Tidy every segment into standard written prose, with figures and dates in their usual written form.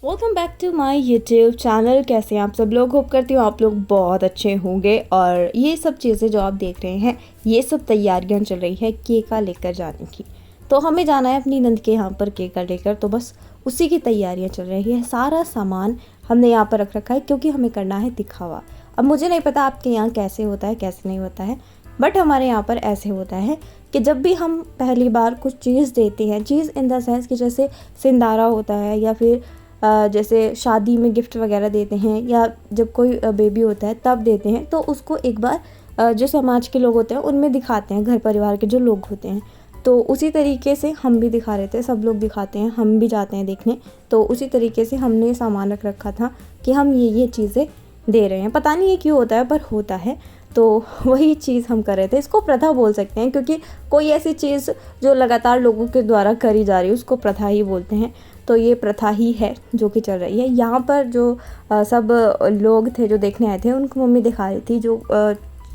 Welcome back to my YouTube channel. कैसे हैं आप सब लोग? होप करती हूँ आप लोग बहुत अच्छे होंगे। और ये सब चीज़ें जो आप देख रहे हैं, ये सब तैयारियां चल रही है केका लेकर जाने की। तो हमें जाना है अपनी नंद के यहाँ पर केका लेकर, तो बस उसी की तैयारियां चल रही है। सारा सामान हमने यहाँ पर रख रखा है क्योंकि हमें करना है दिखावा। अब मुझे नहीं पता आपके यहाँ कैसे होता है कैसे नहीं होता है, बट हमारे यहाँ पर ऐसे होता है कि जब भी हम पहली बार कुछ चीज़ देते हैं, चीज़ इन द सेंस कि जैसे सिंदारा होता है या फिर जैसे शादी में गिफ्ट वगैरह देते हैं या जब कोई बेबी होता है तब देते हैं, तो उसको एक बार जो समाज के लोग होते हैं उनमें दिखाते हैं, घर परिवार के जो लोग होते हैं। तो उसी तरीके से हम भी दिखा रहे थे, सब लोग दिखाते हैं, हम भी जाते हैं देखने। तो उसी तरीके से हमने सामान रख रखा था कि हम ये चीज़ें दे रहे हैं। पता नहीं ये क्यों होता है पर होता है। तो वही चीज़ हम कर रहे थे। इसको प्रथा बोल सकते हैं क्योंकि कोई ऐसी चीज़ जो लगातार लोगों के द्वारा करी जा रही है उसको प्रथा ही बोलते हैं। तो ये प्रथा ही है जो कि चल रही है यहाँ पर। जो सब लोग थे जो देखने आए थे उनको मम्मी दिखा रही थी जो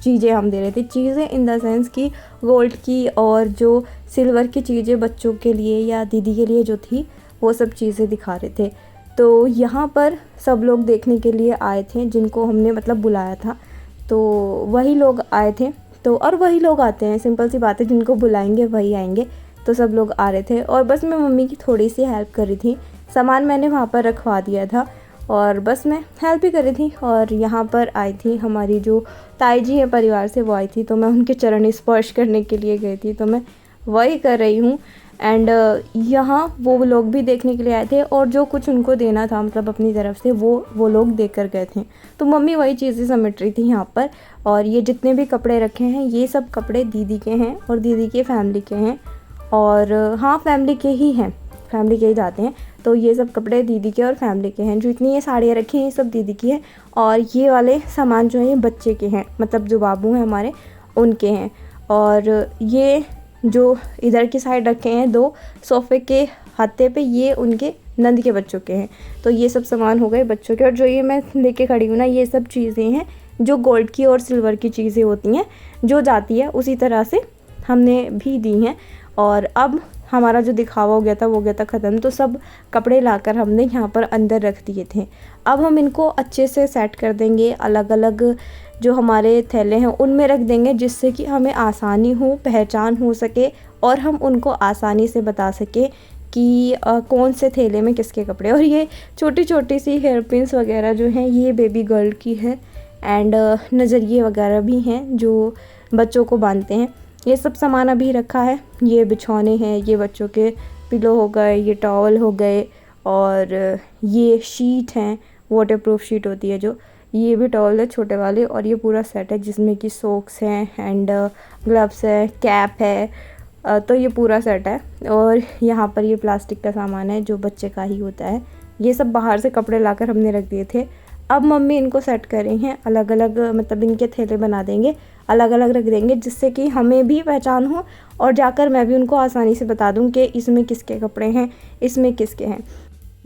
चीज़ें हम दे रहे थे। चीज़ें इन द सेंस की गोल्ड की और जो सिल्वर की चीज़ें बच्चों के लिए या दीदी के लिए जो थी वो सब चीज़ें दिखा रहे थे। तो यहाँ पर सब लोग देखने के लिए आए थे जिनको हमने मतलब बुलाया था। तो वही लोग आए थे, तो और वही लोग आते हैं, सिंपल सी बात है, जिनको बुलाएंगे वही आएंगे। तो सब लोग आ रहे थे और बस मैं मम्मी की थोड़ी सी हेल्प कर रही थी। सामान मैंने वहाँ पर रखवा दिया था और बस मैं हेल्प ही कर रही थी। और यहाँ पर आई थी हमारी जो ताई जी है परिवार से, वो आई थी, तो मैं उनके चरण स्पर्श करने के लिए गई थी। तो मैं वही कर रही हूँ। एंड यहाँ वो लोग भी देखने के लिए आए थे और जो कुछ उनको देना था मतलब अपनी तरफ से वो लोग देख कर गए थे। तो मम्मी वही चीज़ें समेट रही थी यहाँ पर। और ये जितने भी कपड़े रखे हैं ये सब कपड़े दीदी के हैं और दीदी के फैमिली के हैं। और हाँ, फैमिली के ही हैं, फैमिली के ही जाते हैं। तो ये सब कपड़े दीदी के और फैमिली के हैं। जो इतनी ये साड़ियाँ रखी हैं ये सब दीदी की हैं। और ये वाले सामान जो है ये बच्चे के हैं, मतलब जो बाबू हैं हमारे उनके हैं। और ये जो इधर की साइड रखे हैं दो सोफ़े के हत्थे पे, ये उनके नंद के बच्चों के हैं। तो ये सब सामान हो गए बच्चों के। और जो ये मैं लेके खड़ी हूँ ना, ये सब चीज़ें हैं जो गोल्ड की और सिल्वर की चीज़ें होती हैं जो जाती है, उसी तरह से हमने भी दी हैं। और अब हमारा जो दिखावा हो गया था वो गया था ख़त्म। तो सब कपड़े लाकर हमने यहाँ पर अंदर रख दिए थे। अब हम इनको अच्छे से सेट कर देंगे, अलग अलग जो हमारे थैले हैं उनमें रख देंगे, जिससे कि हमें आसानी हो, पहचान हो सके और हम उनको आसानी से बता सके कि कौन से थैले में किसके कपड़े। और ये छोटी छोटी सी हेयर पिन्स वगैरह जो हैं ये बेबी गर्ल की है। एंड नज़रिए वगैरह भी हैं जो बच्चों को बांधते हैं। ये सब सामान अभी रखा है। ये बिछौने हैं, ये बच्चों के पिलो हो गए, ये टॉवल हो गए, और ये शीट हैं, वाटरप्रूफ शीट होती है जो, ये भी टॉवल है छोटे वाले। और ये पूरा सेट है जिसमें कि सॉक्स हैं एंड ग्लव्स है, कैप है। तो ये पूरा सेट है। और यहाँ पर ये प्लास्टिक का सामान है जो बच्चे का ही होता है। ये सब बाहर से कपड़े लाकर हमने रख दिए थे। अब मम्मी इनको सेट कर रही हैं, अलग अलग मतलब इनके थैले बना देंगे, अलग अलग रख देंगे, जिससे कि हमें भी पहचान हो और जाकर मैं भी उनको आसानी से बता दूं कि इसमें किसके कपड़े हैं, इसमें किसके हैं।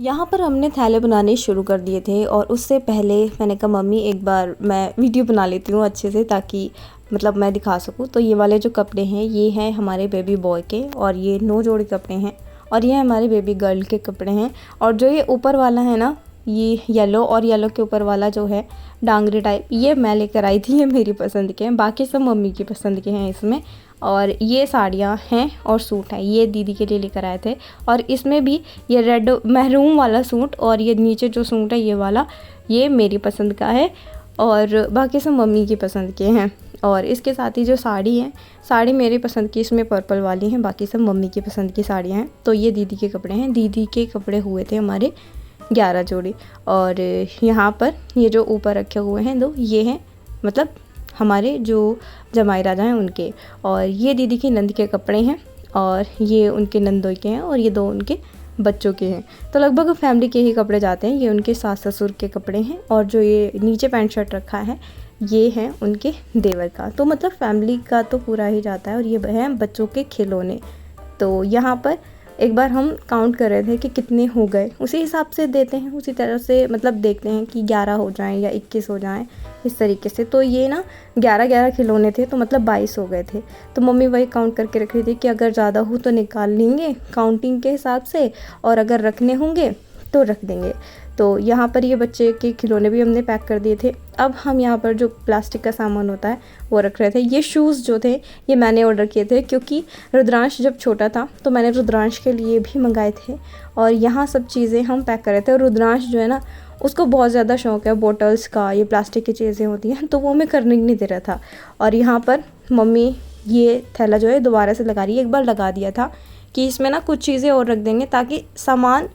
यहाँ पर हमने थैले बनाने शुरू कर दिए थे और उससे पहले मैंने कहा मम्मी एक बार मैं वीडियो बना लेती हूँ अच्छे से, ताकि मतलब मैं दिखा सकूँ। तो ये वाले जो कपड़े हैं ये हैं हमारे बेबी बॉय के, और ये 9 जोड़ी कपड़े हैं। और ये हमारे बेबी गर्ल के कपड़े हैं। और जो ये ऊपर वाला है ना, ये येलो, और येलो के ऊपर वाला जो है डांगरी टाइप, ये मैं लेकर आई थी, ये मेरी पसंद के हैं, बाकी सब मम्मी की पसंद के हैं इसमें। और ये साड़ियाँ हैं और सूट हैं, ये दीदी के लिए लेकर आए थे। और इसमें भी ये रेड महरून वाला सूट और ये नीचे जो सूट है ये वाला, ये मेरी पसंद का है और बाकी सब मम्मी की पसंद के हैं। और इसके साथ ही जो साड़ी है, साड़ी मेरी पसंद की, इसमें पर्पल वाली हैं, बाकी सब मम्मी की पसंद की साड़ियाँ हैं। तो ये दीदी के कपड़े हैं। दीदी के कपड़े हुए थे हमारे 11 जोड़ी। और यहाँ पर ये जो ऊपर रखे हुए हैं दो, ये हैं मतलब हमारे जो जमाई राजा हैं उनके। और ये दीदी की नंद के कपड़े हैं और ये उनके नंदोई के हैं और ये 2 उनके बच्चों के हैं। तो लगभग फैमिली के ही कपड़े जाते हैं। ये उनके सास ससुर के कपड़े हैं। और जो ये नीचे पैंट शर्ट रखा है ये है उनके देवर का। तो मतलब फैमिली का तो पूरा ही जाता है। और ये हैं बच्चों के खिलौने। तो यहाँ पर एक बार हम काउंट कर रहे थे कि कितने हो गए, उसी हिसाब से देते हैं, उसी तरह से मतलब देखते हैं कि 11 हो जाएं या 21 हो जाएं, इस तरीके से। तो ये ना 11 खिलौने थे, तो मतलब 22 हो गए थे। तो मम्मी वही काउंट करके रख रही थी कि अगर ज़्यादा हो तो निकाल लेंगे काउंटिंग के हिसाब से, और अगर रखने होंगे तो रख देंगे। तो यहाँ पर ये बच्चे के खिलौने भी हमने पैक कर दिए थे। अब हम यहाँ पर जो प्लास्टिक का सामान होता है वो रख रहे थे। ये शूज़ जो थे ये मैंने ऑर्डर किए थे, क्योंकि रुद्रांश जब छोटा था तो मैंने रुद्रांश के लिए भी मंगाए थे, और यहाँ सब चीज़ें हम पैक कर रहे थे। और रुद्रांश जो है ना, उसको बहुत ज़्यादा शौक़ है बॉटल्स का, ये प्लास्टिक की चीज़ें होती हैं, तो वो हमें करने नहीं दे रहा था। और यहाँ पर मम्मी ये थैला जो है दोबारा से लगा रही है। एक बार लगा दिया था कि इसमें ना कुछ चीज़ें और रख देंगे ताकि सामान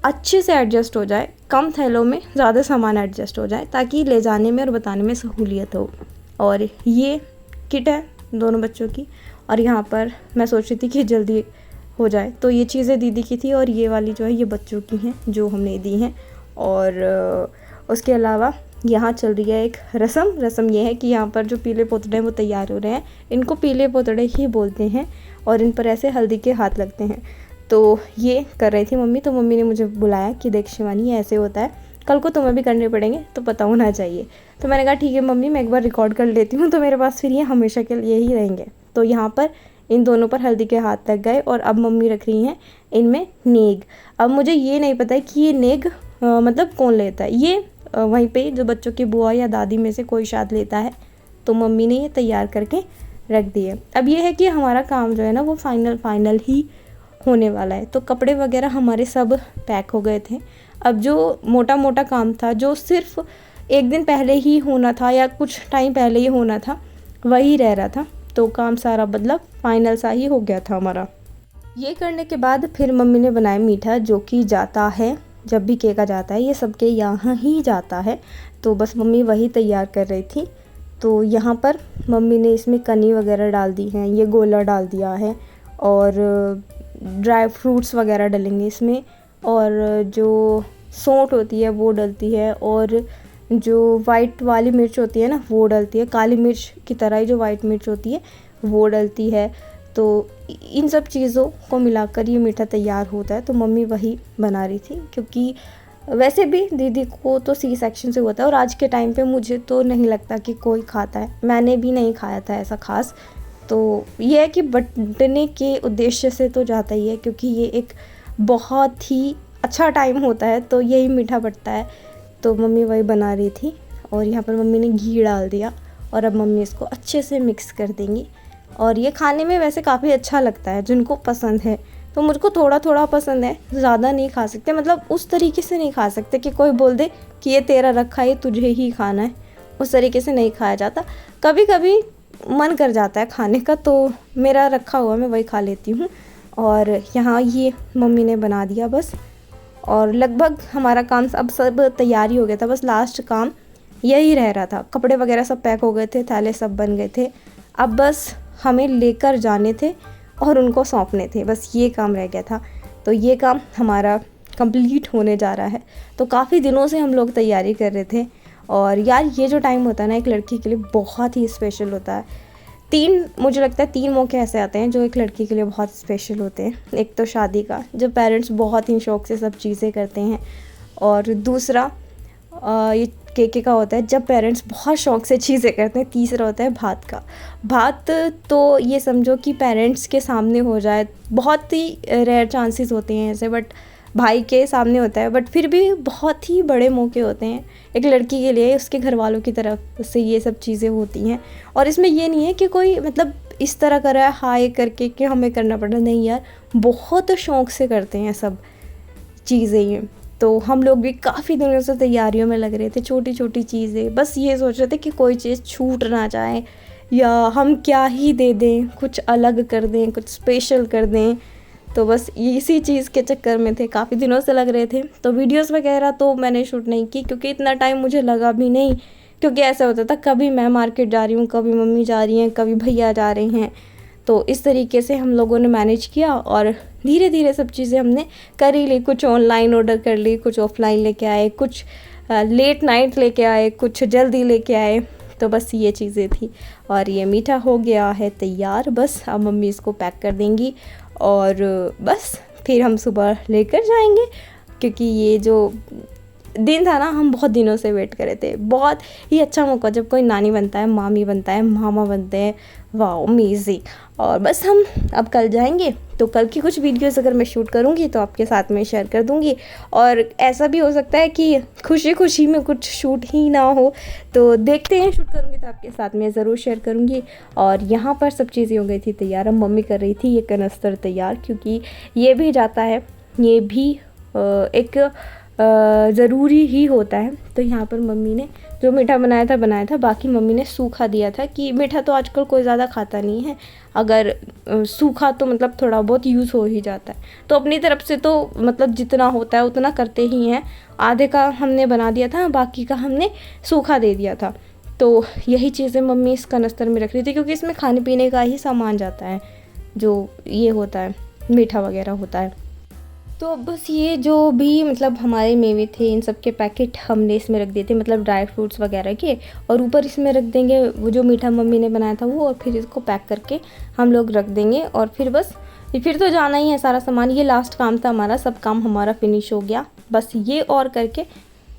अच्छे से एडजस्ट हो जाए, कम थैलों में ज़्यादा सामान एडजस्ट हो जाए, ताकि ले जाने में और बताने में सहूलियत हो। और ये किट है दोनों बच्चों की, और यहाँ पर मैं सोच रही थी कि जल्दी हो जाए, तो ये चीज़ें दीदी की थी, और ये वाली जो है ये बच्चों की हैं जो हमने दी हैं। और उसके अलावा यहाँ चल रही है एक रस्म ये है कि यहाँ पर जो पीले पोतड़े हैं वो तैयार हो रहे हैं। इनको पीले पोतड़े ही बोलते हैं, और इन पर ऐसे हल्दी के हाथ लगते हैं। तो ये कर रही थी मम्मी, तो मम्मी ने मुझे बुलाया कि देख शिवानी ऐसे होता है, कल को तुम्हें भी करने पड़ेंगे तो पता होना चाहिए। तो मैंने कहा ठीक है मम्मी, मैं एक बार रिकॉर्ड कर लेती हूँ, तो मेरे पास फिर ये हमेशा के लिए ही रहेंगे। तो यहाँ पर इन दोनों पर हल्दी के हाथ लग गए, और अब मम्मी रख रही हैं इनमें नेग। अब मुझे ये नहीं पता है कि ये नेग मतलब कौन लेता है। ये वहीं पे जो बच्चों की बुआ या दादी में से कोई शायद लेता है, तो मम्मी ने ये तैयार करके रख दिए। अब ये है कि हमारा काम जो है ना वो फाइनल ही होने वाला है। तो कपड़े वगैरह हमारे सब पैक हो गए थे। अब जो मोटा काम था, जो सिर्फ एक दिन पहले ही होना था या कुछ टाइम पहले ही होना था, वही रह रहा था। तो काम सारा मतलब फाइनल सा ही हो गया था हमारा। ये करने के बाद फिर मम्मी ने बनाया मीठा, जो कि जाता है जब भी केका जाता है, ये सबके यहाँ ही जाता है। तो बस मम्मी वही तैयार कर रही थी। तो यहाँ पर मम्मी ने इसमें कनी वगैरह डाल दी हैं, ये गोला डाल दिया है, और ड्राई फ्रूट्स वगैरह डलेंगे इसमें, और जो सौंठ होती है वो डलती है, और जो वाइट वाली मिर्च होती है ना वो डलती है, काली मिर्च की तरह ही जो वाइट मिर्च होती है वो डलती है। तो इन सब चीज़ों को मिलाकर ये मीठा तैयार होता है। तो मम्मी वही बना रही थी, क्योंकि वैसे भी दीदी को तो सी सेक्शन से हुआ था, और आज के टाइम पे मुझे तो नहीं लगता कि कोई खाता है, मैंने भी नहीं खाया था ऐसा खास। तो ये है कि बंटने के उद्देश्य से तो जाता ही है, क्योंकि ये एक बहुत ही अच्छा टाइम होता है, तो यही मीठा बटता है। तो मम्मी वही बना रही थी, और यहाँ पर मम्मी ने घी डाल दिया, और अब मम्मी इसको अच्छे से मिक्स कर देंगी। और ये खाने में वैसे काफ़ी अच्छा लगता है जिनको पसंद है। तो मुझको थोड़ा थोड़ा पसंद है, ज़्यादा नहीं खा सकते, मतलब उस तरीके से नहीं खा सकते कि कोई बोल दे कि ये तेरा रखा है, तुझे ही खाना है, उस तरीके से नहीं खाया जाता। कभी कभी मन कर जाता है खाने का, तो मेरा रखा हुआ मैं वही खा लेती हूँ। और यहाँ ये मम्मी ने बना दिया बस, और लगभग हमारा काम अब सब तैयारी हो गया था, बस लास्ट काम यही रह रहा था। कपड़े वगैरह सब पैक हो गए थे, थैले सब बन गए थे, अब बस हमें लेकर जाने थे और उनको सौंपने थे, बस ये काम रह गया था। तो ये काम हमारा कंप्लीट होने जा रहा है। तो काफ़ी दिनों से हम लोग तैयारी कर रहे थे, और यार ये जो टाइम होता है ना एक लड़की के लिए बहुत ही स्पेशल होता है। मुझे लगता है 3 मौके ऐसे आते हैं जो एक लड़की के लिए बहुत स्पेशल होते हैं। एक तो शादी का, जब पेरेंट्स बहुत ही शौक़ से सब चीज़ें करते हैं, और दूसरा ये केके का होता है जब पेरेंट्स बहुत शौक़ से चीज़ें करते हैं। तीसरा होता है भात का। भात तो ये समझो कि पेरेंट्स के सामने हो जाए, बहुत ही रेयर चांसेस होते हैं ऐसे, बट भाई के सामने होता है, बट फिर भी बहुत ही बड़े मौके होते हैं एक लड़की के लिए, उसके घर वालों की तरफ से ये सब चीज़ें होती हैं। और इसमें ये नहीं है कि कोई मतलब इस तरह कर रहा है हाय करके कि हमें करना पड़ रहा, नहीं यार, बहुत शौक़ से करते हैं सब चीज़ें ये। तो हम लोग भी काफ़ी दिनों से तैयारियों में लग रहे थे, छोटी छोटी चीज़ें, बस ये सोच रहे थे कि कोई चीज़ छूट ना जाए, या हम क्या ही दे दें, कुछ अलग कर दें, कुछ स्पेशल कर दें। तो बस इसी चीज़ के चक्कर में थे, काफ़ी दिनों से लग रहे थे। तो वीडियोस वगैरह तो मैंने शूट नहीं की, क्योंकि इतना टाइम मुझे लगा भी नहीं, क्योंकि ऐसा होता था कभी मैं मार्केट जा रही हूँ, कभी मम्मी जा रही हैं, कभी भैया जा रहे हैं। तो इस तरीके से हम लोगों ने मैनेज किया, और धीरे धीरे सब चीज़ें हमने कर ही ली। कुछ ऑनलाइन ऑर्डर कर ली, कुछ ऑफलाइन लेके आए, कुछ लेट नाइट लेके आए, कुछ जल्दी लेके आए। तो बस ये चीज़ें थी, और ये मीठा हो गया है तैयार। बस अब मम्मी इसको पैक कर देंगी, और बस फिर हम सुबह लेकर जाएंगे, क्योंकि ये जो दिन था ना हम बहुत दिनों से वेट कर रहे थे। बहुत ही अच्छा मौका जब कोई नानी बनता है, मामी बनता है, मामा बनते हैं, वाह अमेजिंग। और बस हम अब कल जाएंगे, तो तो कल की कुछ वीडियोस अगर मैं शूट करूँगी तो आपके साथ में शेयर कर दूँगी। और ऐसा भी हो सकता है कि खुशी खुशी में कुछ शूट ही ना हो, तो देखते हैं, शूट करूँगी तो आपके साथ में ज़रूर शेयर करूँगी। और यहाँ पर सब चीज़ें हो गई थी तैयार। अब मम्मी कर रही थी ये कनस्तर तैयार, क्योंकि ये भी जाता है, ये भी एक ज़रूरी ही होता है। तो यहाँ पर मम्मी ने जो मीठा बनाया था, बाकी मम्मी ने सूखा दिया था कि मीठा तो आजकल कोई ज़्यादा खाता नहीं है, अगर सूखा तो मतलब थोड़ा बहुत यूज़ हो ही जाता है। तो अपनी तरफ से तो मतलब जितना होता है उतना करते ही हैं। आधे का हमने बना दिया था, बाकी का हमने सूखा दे दिया था। तो यही चीज़ें मम्मी इस कनस्तर में रख रही थी, क्योंकि इसमें खाने पीने का ही सामान जाता है, जो ये होता है मीठा वगैरह होता है। तो बस ये जो भी मतलब हमारे मेवे थे, इन सब के पैकेट हमने इसमें रख दिए थे, मतलब ड्राई फ्रूट्स वगैरह के, और ऊपर इसमें रख देंगे वो जो मीठा मम्मी ने बनाया था वो, और फिर इसको पैक करके हम लोग रख देंगे। और फिर बस फिर तो जाना ही है सारा सामान। ये लास्ट काम था हमारा, सब काम हमारा फिनिश हो गया, बस ये और करके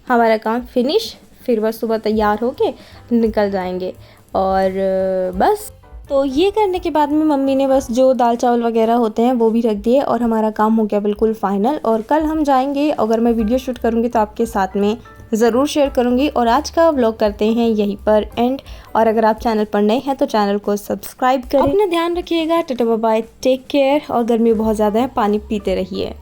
हमारा काम फिनिश। फिर बस सुबह तैयार होके निकल जाएंगे। और बस तो ये करने के बाद में मम्मी ने बस जो दाल चावल वगैरह होते हैं वो भी रख दिए, और हमारा काम हो गया बिल्कुल फाइनल। और कल हम जाएंगे, अगर मैं वीडियो शूट करूँगी तो आपके साथ में ज़रूर शेयर करूँगी। और आज का व्लॉग करते हैं यहीं पर एंड। और अगर आप चैनल पर नए हैं तो चैनल को सब्सक्राइब करें। अपना ध्यान रखिएगा, tata bye bye, take care. और गर्मी बहुत ज़्यादा है, पानी पीते रहिए।